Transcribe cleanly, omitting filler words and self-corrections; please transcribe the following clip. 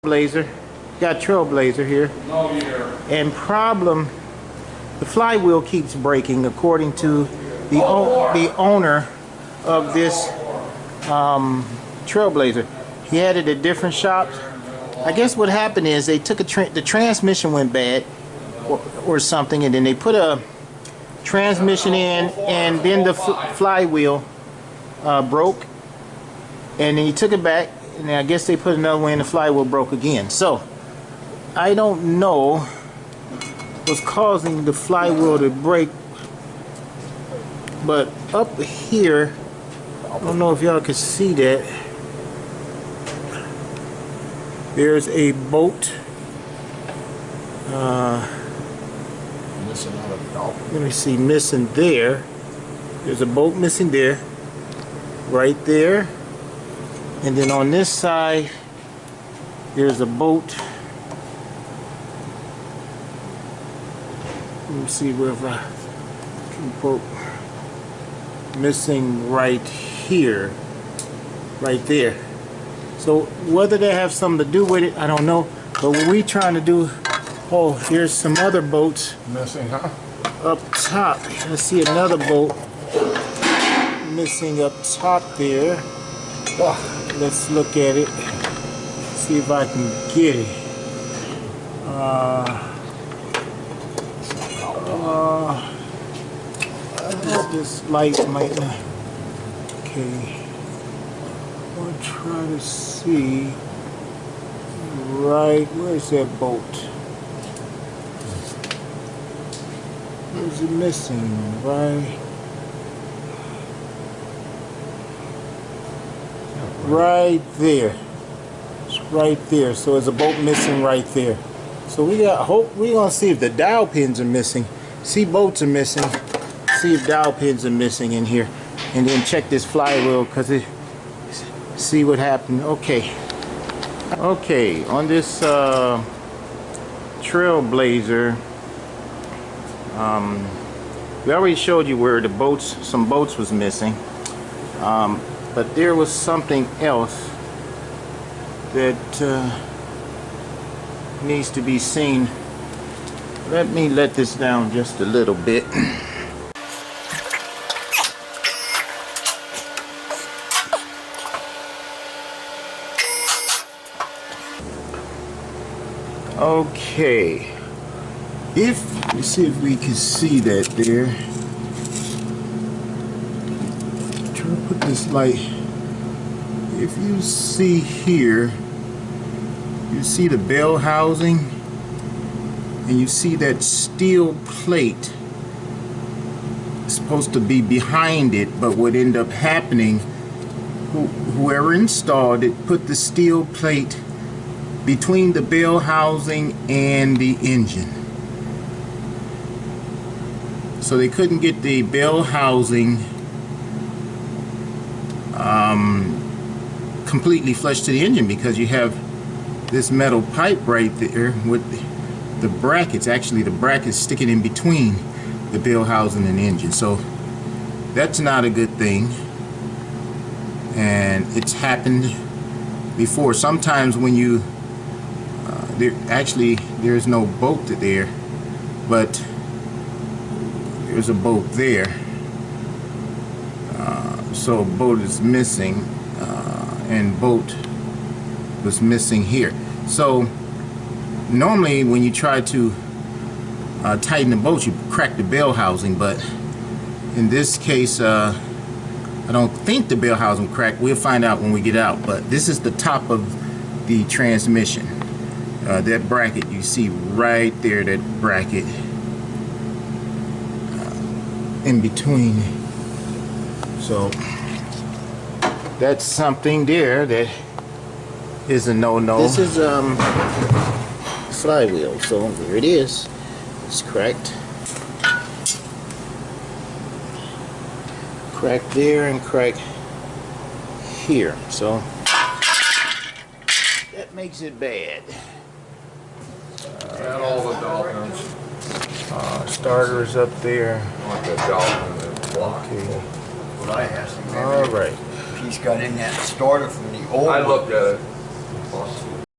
Trailblazer, got Trailblazer here, and the flywheel keeps breaking according to the owner of this Trailblazer. He had it at different shops. I guess what happened is they took the transmission went bad or something, and then they put a transmission in, and then the flywheel broke, and then he took it back, and I guess they put another one in, the flywheel broke again. So I don't know what's causing the flywheel to break, but up here, I don't know if y'all can see that, there's a bolt. Let me see, missing there. There's a bolt missing there, right there. And then on this side, there's a bolt. Let me see where if I can put missing right here, right there. So whether they have something to do with it, I don't know. But what we trying to do, oh, here's some other bolts missing, huh? up top. I see another bolt missing up top there. Let's look at it, see if I can get it. This light might not. Okay, I'll try to see. Right, where's that bolt? Where's it missing? Right there. It's right there. So there's a bolt missing right there. So we're gonna see if the dowel pins are missing. See, bolts are missing. See if dowel pins are missing in here, and then check this flywheel, see what happened. Okay, on this Trailblazer, we already showed you where some bolts was missing, but there was something else that needs to be seen. Let me let this down just a little bit. Okay, let me see if we can see that there. Try to put this light. If you see here, you see the bell housing, and you see that steel plate. It's supposed to be behind it, but what ended up happening, whoever installed it put the steel plate between the bell housing and the engine, so they couldn't get the bell housing completely flush to the engine, because you have this metal pipe right there with the brackets. Actually, the brackets sticking in between the bell housing and the engine. So that's not a good thing, and it's happened before. Sometimes when you there's no bolt there, but there's a bolt there. So a bolt is missing, and bolt was missing here. So normally when you try to tighten the bolt, you crack the bell housing, but in this case I don't think the bell housing cracked. We'll find out when we get out. But this is the top of the transmission. That bracket you see right there, that bracket in between. So that's something there that is a no-no. This is flywheel, so there it is. It's cracked. Crack there and crack here. So that makes it bad. And all the dolphins. Starters up there. Like the dolphin block. Okay. What I asked him. All right. He's got in that starter from the old. I looked at it.